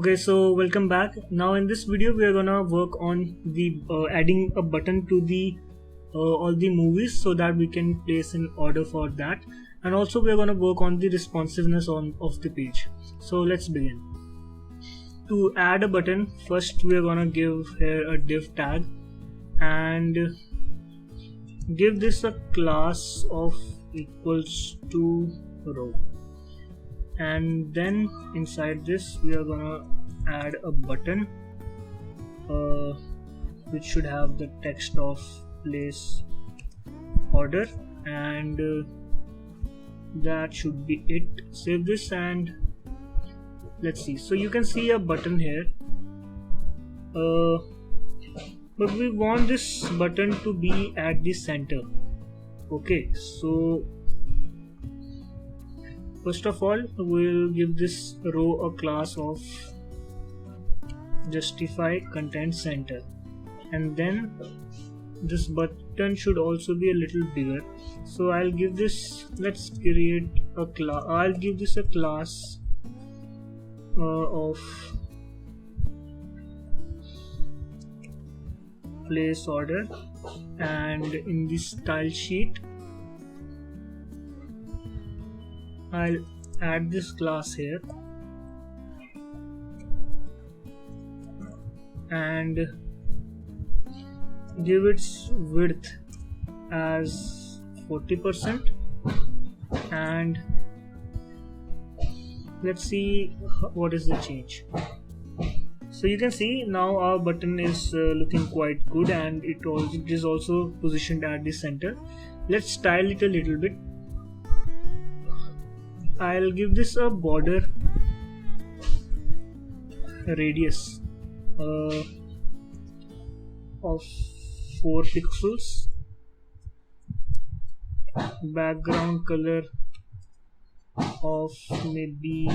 Okay, so welcome back. Now in this video we are gonna work on the adding a button to the all the movies so that we can place in order for that, and also we are gonna work on the responsiveness of the page. So let's begin. To add a button, first we are gonna give here a div tag and give this a class of equals to row. And then inside this we are gonna add a button which should have the text of place order, and that should be it. Save this and let's see. So you can see a button here, but we want this button to be at the center. Okay, so first of all, we'll give this row a class of justify content center, and then this button should also be a little bigger. So I'll give this, let's create a class. I'll give this a class of place order, and in this style sheet I'll add this class here and give its width as 40%, and let's see what is the change. So you can see now our button is looking quite good, and it is also positioned at the center. Let's style it a little bit. I'll give this a border radius of 4 pixels, background color of maybe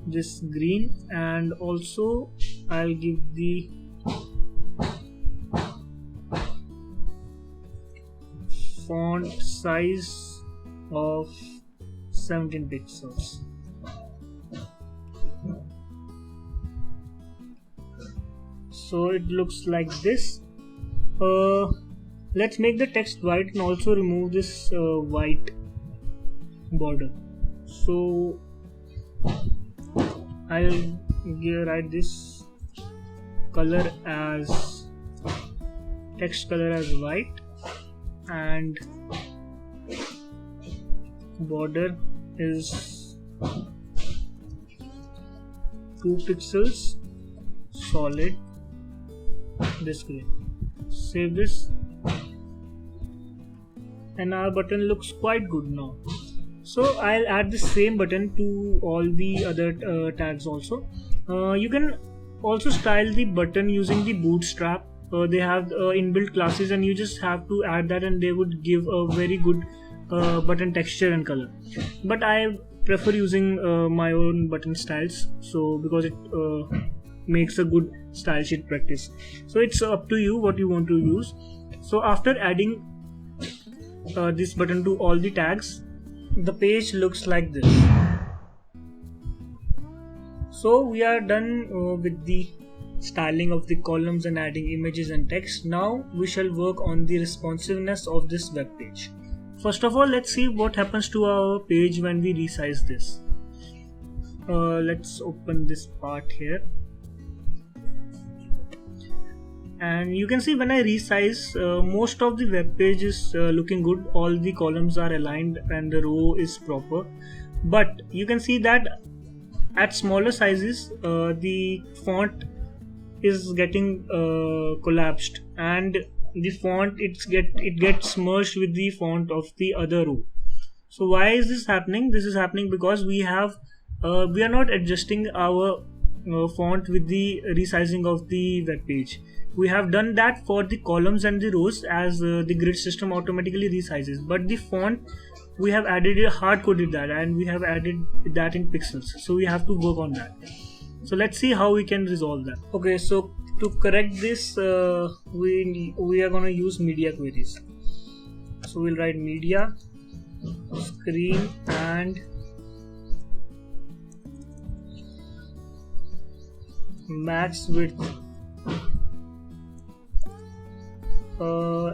this green, and also I'll give the font size of 17 pixels. So it looks like this. Let's make the text white and also remove this white border. So I'll write this color as text color as white, and border is 2 pixels solid this green. Save this, and our button looks quite good now. So I'll add the same button to all the other tags also. You can also style the button using the Bootstrap. They have inbuilt classes, and you just have to add that, and they would give a very good button texture and color. But I prefer using my own button styles, so because it makes a good style sheet practice. So it's up to you what you want to use. So after adding this button to all the tags, the page looks like this. So we are done with the styling of the columns and adding images and text. Now we shall work on the responsiveness of this web page. First of all, let's see what happens to our page when we resize this. Let's open this part here, and you can see when I resize, most of the web page is looking good. All the columns are aligned and the row is proper, but you can see that at smaller sizes the font is getting collapsed, and the font it gets merged with the font of the other row. So why is this happening? This is happening because we are not adjusting our font with the resizing of the web page. We have done that for the columns and the rows, as the grid system automatically resizes, but the font we have added hard coded that, and we have added that in pixels, so we have to work on that. So let's see how we can resolve that. Okay, so to correct this, we are going to use media queries. So we'll write media screen and max width,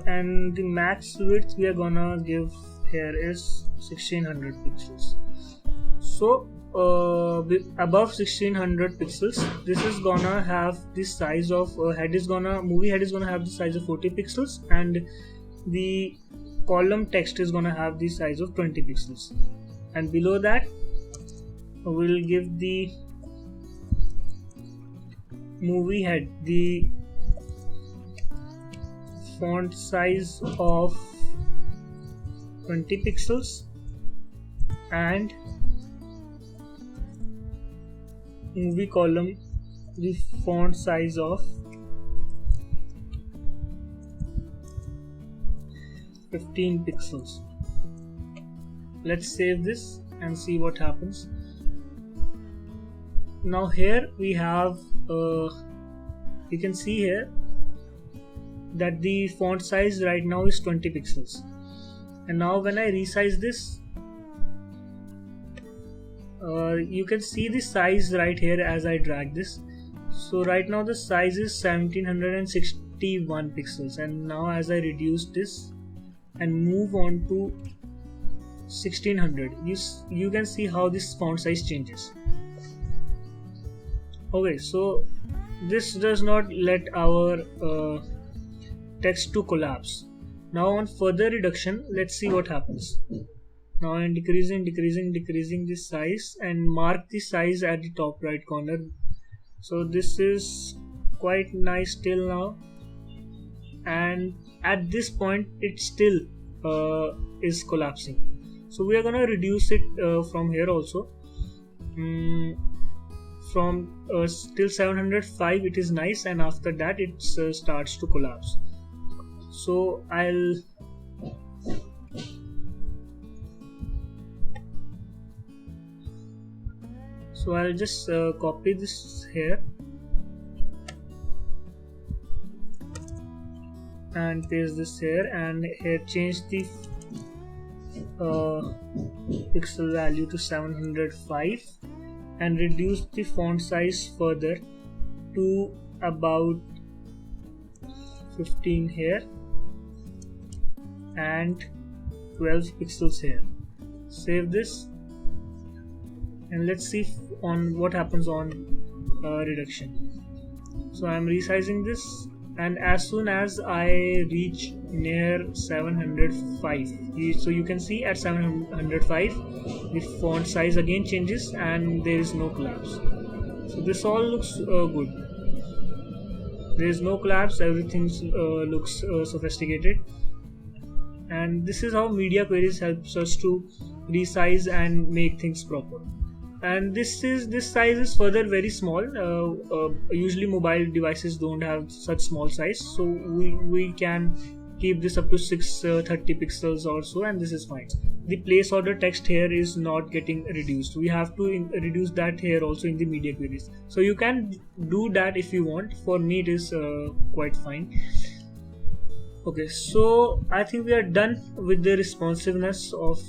and the max width we are gonna give here is 1600 pixels. So above 1600 pixels, this is gonna have the size of movie head is gonna have the size of 40 pixels, and the column text is gonna have the size of 20 pixels. And below that we'll give the movie head the font size of 20 pixels and movie column the font size of 15 pixels. Let's save this and see what happens. Now here we have you can see here that the font size right now is 20 pixels, and now when I resize this, you can see the size right here as I drag this. So right now the size is 1761 pixels, and now as I reduce this and move on to 1600, you can see how this font size changes. Okay, so this does not let our text to collapse. Now on further reduction, let's see what happens. Now I'm decreasing this size and mark the size at the top right corner. So this is quite nice till now, and at this point it still is collapsing. So we are gonna reduce it from here also. From till 705 it is nice, and after that it starts to collapse. So I'll just copy this here and paste this here, and here change the pixel value to 705 and reduce the font size further to about 15 here and 12 pixels here. Save this and let's see on what happens on reduction. So I'm resizing this, and as soon as I reach near 705, so you can see at 705 the font size again changes and there is no collapse. So this all looks good. There is no collapse, everything looks sophisticated, and this is how media queries helps us to resize and make things proper. And this size is further very small. Usually mobile devices don't have such small size, so we can keep this up to 630 pixels or so, and this is fine. The place order text here is not getting reduced. We have to reduce that here also in the media queries, so you can do that if you want. For me it is quite fine. Okay, so I think we are done with the responsiveness of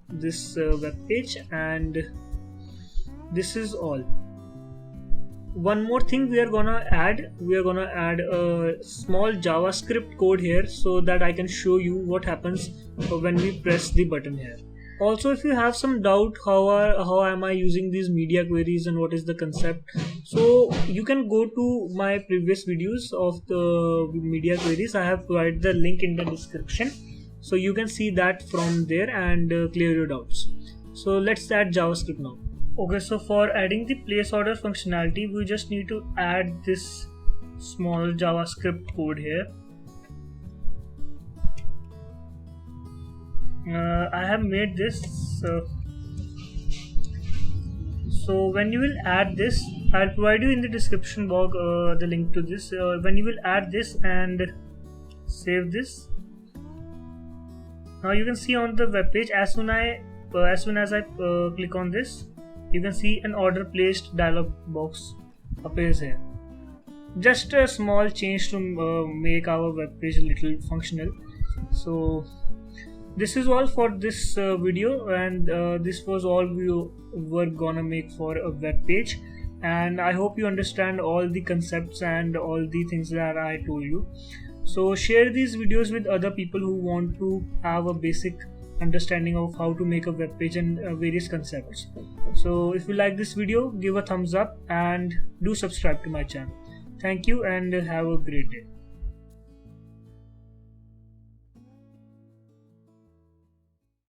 this web page, and this is all. One more thing we are gonna add a small JavaScript code here so that I can show you what happens when we press the button here. Also, if you have some doubt how am I using these media queries and what is the concept, so you can go to my previous videos of the media queries. I have provided the link in the description, so you can see that from there and clear your doubts. So let's add JavaScript now. Okay, so for adding the place order functionality, we just need to add this small JavaScript code here. I have made this. So when you will add this, I'll provide you in the description box the link to this. When you will add this and save this, now you can see on the web page, as soon as I click on this, you can see an order placed dialog box appears here. Just a small change to make our web page a little functional. So this is all for this video, and this was all we were gonna make for a web page. and I hope you understand all the concepts and all the things that I told you. So share these videos with other people who want to have a basic understanding of how to make a web page and various concepts. So if you like this video, give a thumbs up and do subscribe to my channel. Thank you and have a great day.